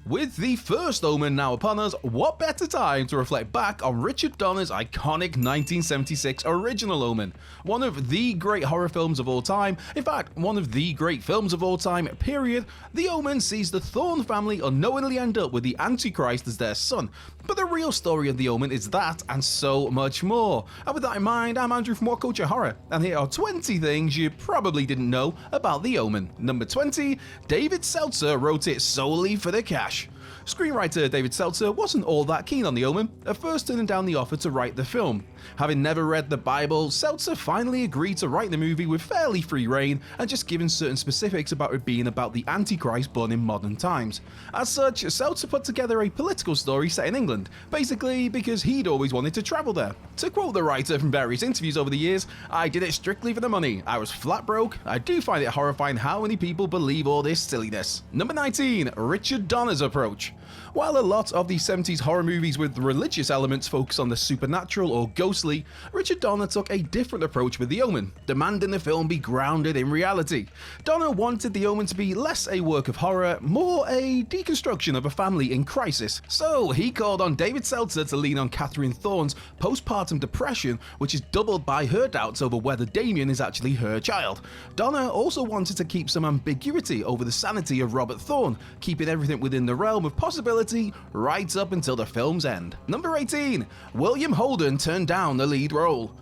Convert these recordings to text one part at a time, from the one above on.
With the first Omen now upon us, what better time to reflect back on Richard Donner's iconic 1976 original Omen, one of the great horror films of all time, in fact, one of the great films of all time, period. The Omen sees the Thorne family unknowingly end up with the Antichrist as their son, but the real story of the Omen is that and so much more. And with that in mind, I'm Andrew from What Culture Horror, and here are 20 things you probably didn't know about the Omen. Number 20, David Seltzer wrote it solely for the cash. Screenwriter David Seltzer wasn't all that keen on the Omen, at first turning down the offer to write the film. Having never read the Bible, Seltzer finally agreed to write the movie with fairly free rein and just given certain specifics about it being about the Antichrist born in modern times. As such, Seltzer put together a political story set in England, basically because he'd always wanted to travel there. To quote the writer from various interviews over the years, "I did it strictly for the money. I was flat broke. I do find it horrifying how many people believe all this silliness." Number 19, Richard Donner's approach. While a lot of the 70s horror movies with religious elements focus on the supernatural or ghostly, Richard Donner took a different approach with The Omen, demanding the film be grounded in reality. Donner wanted The Omen to be less a work of horror, more a deconstruction of a family in crisis. So he called on David Seltzer to lean on Catherine Thorne's postpartum depression, which is doubled by her doubts over whether Damien is actually her child. Donner also wanted to keep some ambiguity over the sanity of Robert Thorne, keeping everything within the realm of possibility right up until the film's end. Number 18, William Holden turned down the lead role.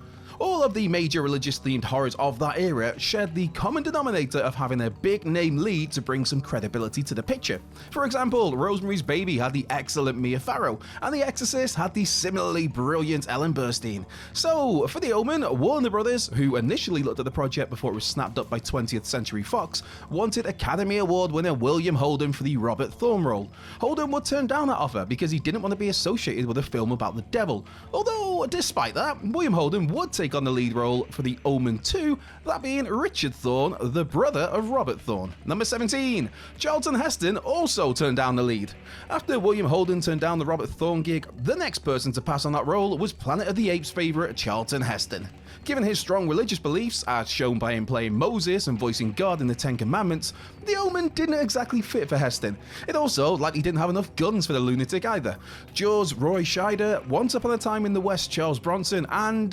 All of the major religious-themed horrors of that era shared the common denominator of having a big-name lead to bring some credibility to the picture. For example, Rosemary's Baby had the excellent Mia Farrow, and The Exorcist had the similarly brilliant Ellen Burstyn. So, for The Omen, Warner Brothers, who initially looked at the project before it was snapped up by 20th Century Fox, wanted Academy Award winner William Holden for the Robert Thorne role. Holden would turn down that offer because he didn't want to be associated with a film about the devil. Although, despite that, William Holden would take on the lead role for the Omen 2, that being Richard Thorne, the brother of Robert Thorne. Number 17, Charlton Heston also turned down the lead. After William Holden turned down the Robert Thorne gig, the next person to pass on that role was Planet of the Apes favourite Charlton Heston. Given his strong religious beliefs, as shown by him playing Moses and voicing God in the Ten Commandments, the Omen didn't exactly fit for Heston. It also likely didn't have enough guns for the lunatic either. Jaws' Roy Scheider, Once Upon a Time in the West Charles Bronson, and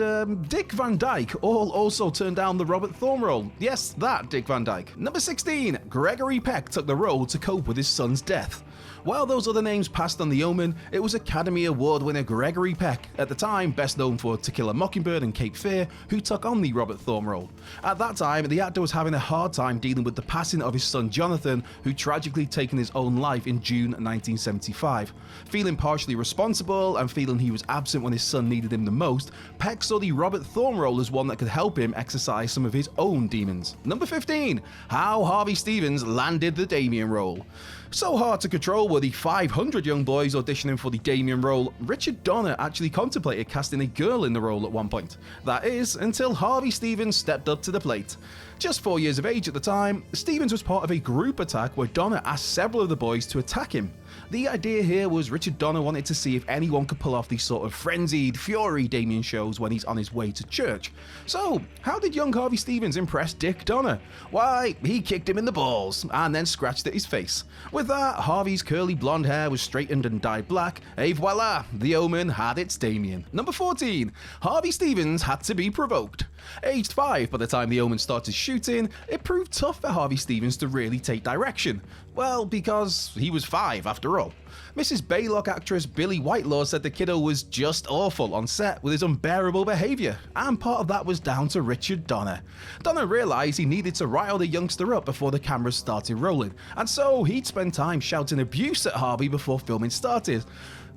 Dick Van Dyke all also turned down the Robert Thorne role. Yes, that Dick Van Dyke. Number 16, Gregory Peck took the role to cope with his son's death. While those other names passed on the Omen, it was Academy Award winner Gregory Peck, at the time best known for To Kill a Mockingbird and Cape Fear, who took on the Robert Thorne role. At that time, the actor was having a hard time dealing with the passing of his son Jonathan, who tragically taken his own life in June 1975. Feeling partially responsible and feeling he was absent when his son needed him the most, Peck saw the Robert Thorne role as one that could help him exercise some of his own demons. Number 15, how Harvey Stephens landed the Damien role. So hard to control were the 500 young boys auditioning for the Damien role, Richard Donner actually contemplated casting a girl in the role at one point. That is, until Harvey Stephens stepped up to the plate. Just 4 years of age at the time, Stephens was part of a group attack where Donner asked several of the boys to attack him. The idea here was Richard Donner wanted to see if anyone could pull off these sort of frenzied, fury Damien shows when he's on his way to church. So, how did young Harvey Stephens impress Dick Donner? Why, he kicked him in the balls, and then scratched at his face. With that, Harvey's curly blonde hair was straightened and dyed black, et voila, the Omen had its Damien. Number 14, Harvey Stephens had to be provoked. Aged 5 by the time the Omen started shooting, it proved tough for Harvey Stephens to really take direction. Well, because he was 5 after all. Mrs. Baylock actress Billy Whitelaw said the kiddo was just awful on set with his unbearable behaviour, and part of that was down to Richard Donner. Donner realised he needed to rile the youngster up before the cameras started rolling, and so he'd spend time shouting abuse at Harvey before filming started.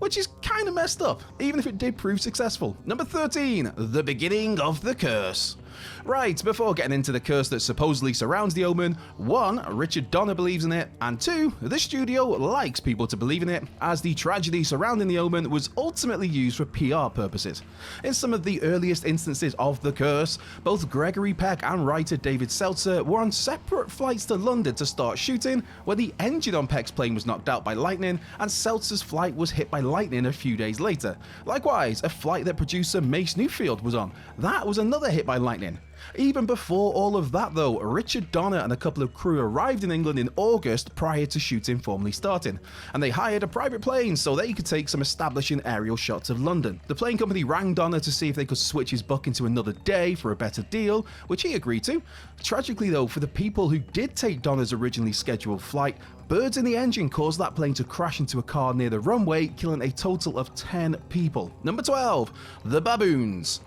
Which is kinda messed up, even if it did prove successful. Number 13, the beginning of the curse. Right, before getting into the curse that supposedly surrounds the Omen, 1. Richard Donner believes in it, and 2. The studio likes people to believe in it, as the tragedy surrounding the Omen was ultimately used for PR purposes. In some of the earliest instances of the curse, both Gregory Peck and writer David Seltzer were on separate flights to London to start shooting, where the engine on Peck's plane was knocked out by lightning, and Seltzer's flight was hit by lightning a few days later. Likewise, a flight that producer Mace Newfield was on, that was another hit by lightning, lightning. Even before all of that though, Richard Donner and a couple of crew arrived in England in August prior to shooting formally starting, and they hired a private plane so they could take some establishing aerial shots of London. The plane company rang Donner to see if they could switch his book into another day for a better deal, which he agreed to. Tragically though, for the people who did take Donner's originally scheduled flight, birds in the engine caused that plane to crash into a car near the runway, killing a total of 10 people. Number 12, the baboons.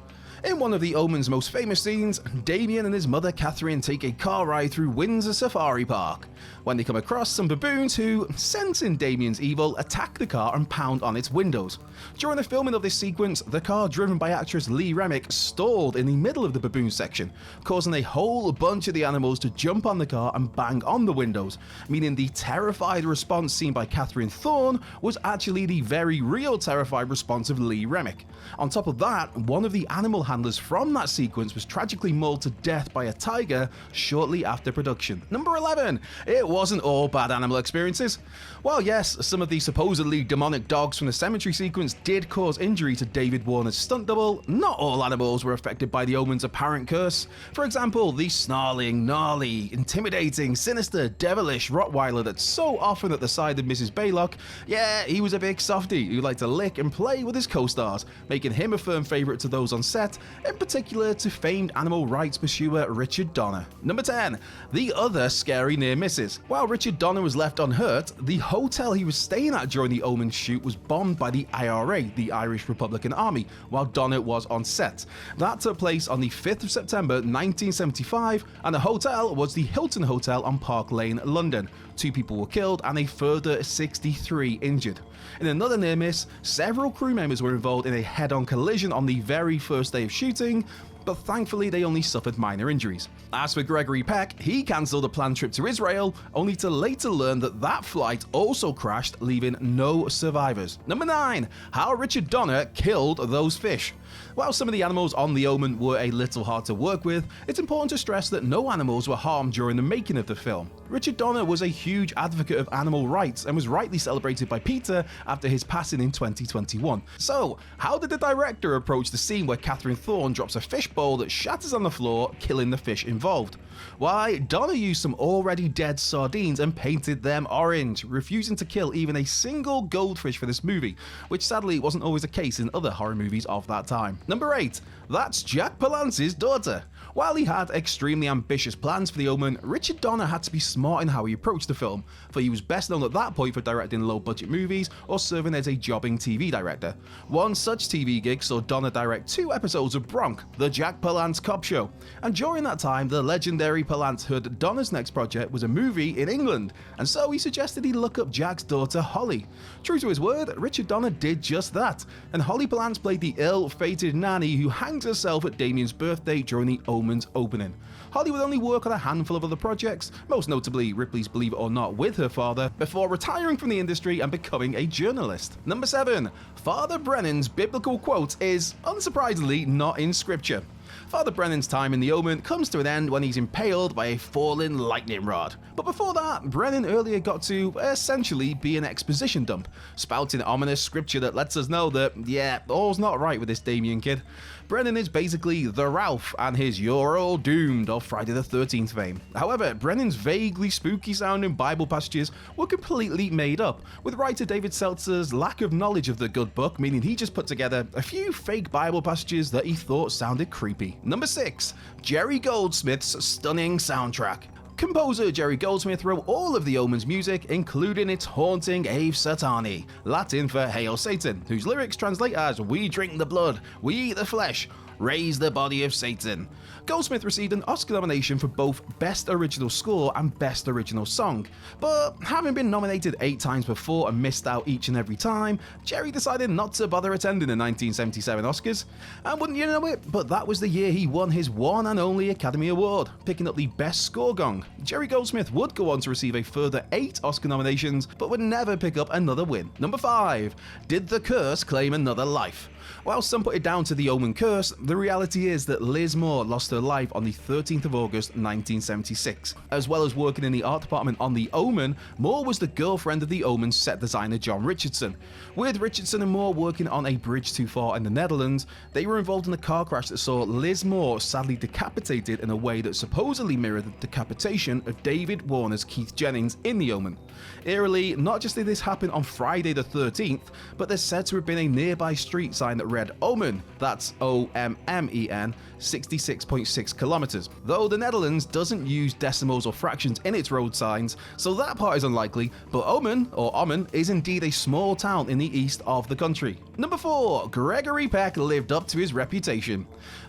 In one of the Omen's most famous scenes, Damien and his mother Catherine take a car ride through Windsor Safari Park, when they come across some baboons who, sensing Damien's evil, attack the car and pound on its windows. During the filming of this sequence, the car driven by actress Lee Remick stalled in the middle of the baboon section, causing a whole bunch of the animals to jump on the car and bang on the windows, meaning the terrified response seen by Catherine Thorne was actually the very real terrified response of Lee Remick. On top of that, one of the animal handlers from that sequence was tragically mauled to death by a tiger shortly after production. Number 11, it wasn't all bad animal experiences. While yes, some of the supposedly demonic dogs from the cemetery sequence did cause injury to David Warner's stunt double, not all animals were affected by the Omen's apparent curse. For example, the snarling, gnarly, intimidating, sinister, devilish Rottweiler that's so often at the side of Mrs. Baylock, yeah, he was a big softie who liked to lick and play with his co-stars, making him a firm favourite to those on set, in particular to famed animal rights pursuer Richard Donner. Number 10, the other scary near misses. While Richard Donner was left unhurt, the hotel he was staying at during the Omen shoot was bombed by the IRA, the Irish Republican Army, while Donner was on set. That took place on the 5th of September 1975, and the hotel was the Hilton Hotel on Park Lane, London. 2 people were killed and a further 63 injured. In another near miss, several crew members were involved in a head-on collision on the very first day of shooting, but thankfully they only suffered minor injuries. As for Gregory Peck, he cancelled a planned trip to Israel, only to later learn that that flight also crashed, leaving no survivors. Number 9, how Richard Donner killed those fish. While some of the animals on the Omen were a little hard to work with, it's important to stress that no animals were harmed during the making of the film. Richard Donner was a huge advocate of animal rights and was rightly celebrated by PETA after his passing in 2021. So, how did the director approach the scene where Catherine Thorne drops a fish bowl that shatters on the floor, killing the fish involved? Why, Donner used some already dead sardines and painted them orange, refusing to kill even a single goldfish for this movie, which sadly wasn't always the case in other horror movies of that time. Number 8, that's Jack Palance's daughter. While he had extremely ambitious plans for The Omen, Richard Donner had to be smart in how he approached the film, for he was best known at that point for directing low-budget movies or serving as a jobbing TV director. One such TV gig saw Donner direct 2 episodes of Bronk, the Jack Palance Cop Show, and during that time the legendary Palance heard Donner's next project was a movie in England, and so he suggested he look up Jack's daughter Holly. True to his word, Richard Donner did just that, and Holly Palance played the ill-fated nanny who hangs herself at Damien's birthday during the Omen's opening. Holly would only work on a handful of other projects, most notably Ripley's Believe It or Not with her father, before retiring from the industry and becoming a journalist. Number 7, Father Brennan's biblical quote is, unsurprisingly, not in scripture. Father Brennan's time in The Omen comes to an end when he's impaled by a falling lightning rod. But before that, Brennan earlier got to essentially be an exposition dump, spouting ominous scripture that lets us know that, yeah, all's not right with this Damien kid. Brennan is basically the Ralph and his "you're all doomed" of Friday the 13th fame. However, Brennan's vaguely spooky sounding Bible passages were completely made up, with writer David Seltzer's lack of knowledge of the good book meaning he just put together a few fake Bible passages that he thought sounded creepy. Number 6, Jerry Goldsmith's stunning soundtrack. Composer Jerry Goldsmith wrote all of The Omen's music, including its haunting Ave Satani, Latin for Hail Satan, whose lyrics translate as "We drink the blood, we eat the flesh, raise the body of Satan." Goldsmith received an Oscar nomination for both Best Original Score and Best Original Song, but having been nominated 8 times before and missed out each and every time, Jerry decided not to bother attending the 1977 Oscars. And wouldn't you know it, but that was the year he won his one and only Academy Award, picking up the Best Score gong. Jerry Goldsmith would go on to receive a further 8 Oscar nominations, but would never pick up another win. Number 5, did the curse claim another life? While some put it down to the Omen curse, The reality is that Liz Moore lost her life on the 13th of August 1976. As well as working in the art department on The Omen, Moore was the girlfriend of The Omen set designer John Richardson. With Richardson and Moore working on A Bridge Too Far in the Netherlands, they were involved in a car crash that saw Liz Moore sadly decapitated in a way that supposedly mirrored the decapitation of David Warner's Keith Jennings in The Omen. Eerily, not just did this happen on Friday the 13th, but there's said to have been a nearby street sign that read Omen, that's O-M-M-E-N, 66.6 kilometers. Though the Netherlands doesn't use decimals or fractions in its road signs, so that part is unlikely, but Omen, or Omen, is indeed a small town in the east of the country. Number 4. Gregory Peck lived up to his reputation.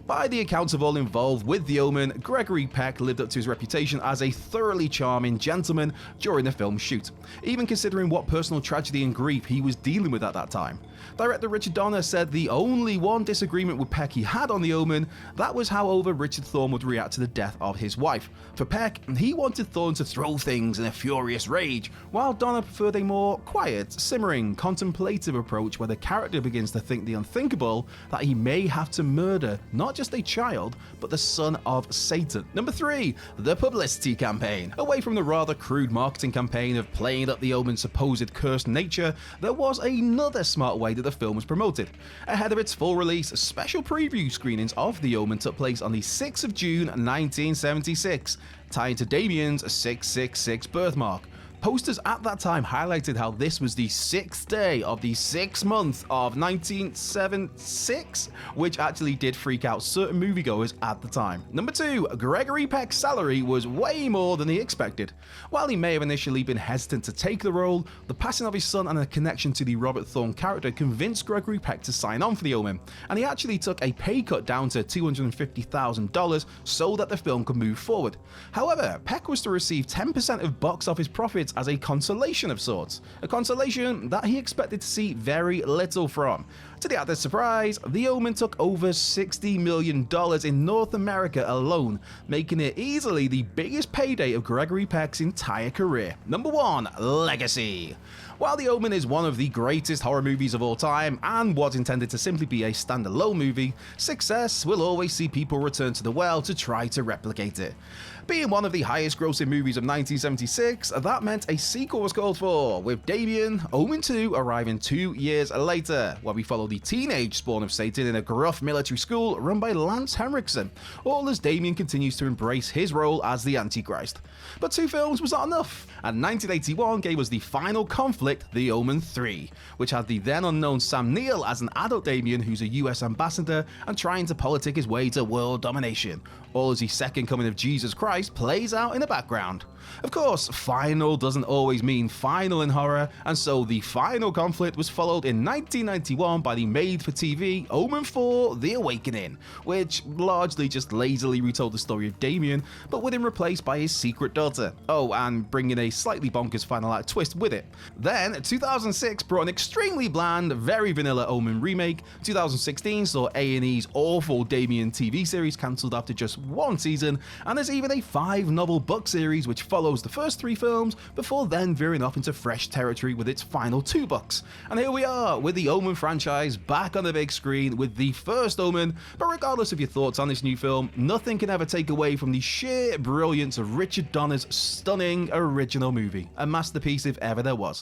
By the accounts of all involved with The Omen, Gregory Peck lived up to his reputation as a thoroughly charming gentleman during the film's shoot, even considering what personal tragedy and grief he was dealing with at that time. Director Richard Donner said the only one disagreement with Peck he had on The Omen, that was how over Richard Thorne would react to the death of his wife. For Peck, he wanted Thorne to throw things in a furious rage, while Donner preferred a more quiet, simmering, contemplative approach where the character begins to think the unthinkable, that he may have to murder not just a child, but the son of Satan. Number 3. The publicity campaign. Away from the rather crude marketing campaign of playing up The Omen's supposed cursed nature, there was another smart way that the film was promoted. Ahead of its full release, special preview screenings of The Omen took place on the 6th of June 1976, tying to Damien's 666 birthmark. Posters at that time highlighted how this was the 6th day of the 6th month of 1976, which actually did freak out certain moviegoers at the time. Number 2. Gregory Peck's salary was way more than he expected. While he may have initially been hesitant to take the role, the passing of his son and a connection to the Robert Thorne character convinced Gregory Peck to sign on for The Omen, and he actually took a pay cut down to $250,000 so that the film could move forward. However, Peck was to receive 10% of box office profits as a consolation of sorts, a consolation that he expected to see very little from. To the actor's surprise, The Omen took over $60 million in North America alone, making it easily the biggest payday of Gregory Peck's entire career. Number 1. Legacy. While The Omen is one of the greatest horror movies of all time and was intended to simply be a standalone movie, success will always see people return to the well to try to replicate it. Being one of the highest grossing movies of 1976, that meant a sequel was called for, with Damien, Omen 2 arriving 2 years later, where we follow the teenage spawn of Satan in a gruff military school run by Lance Henriksen, all as Damien continues to embrace his role as the Antichrist. But 2 films was not enough, and 1981 gave us the final conflict, The Omen 3, which had the then unknown Sam Neill as an adult Damien who's a US ambassador and trying to politic his way to world domination, all as the second coming of Jesus Christ plays out in the background. Of course, final doesn't always mean final in horror, and so the final conflict was followed in 1991 by the made-for-TV Omen 4 The Awakening, which largely just lazily retold the story of Damien, but with him replaced by his secret daughter. Oh, and bringing a slightly bonkers final act twist with it. Then, 2006 brought an extremely bland, very vanilla Omen remake. 2016 saw A&E's awful Damien TV series cancelled after just 1 season, and there's even a 5-novel book series which follows the first 3 films before then veering off into fresh territory with its final 2 books. And here we are with the Omen franchise back on the big screen with the first Omen, but regardless of your thoughts on this new film, nothing can ever take away from the sheer brilliance of Richard Donner's stunning original movie. A masterpiece if ever there was.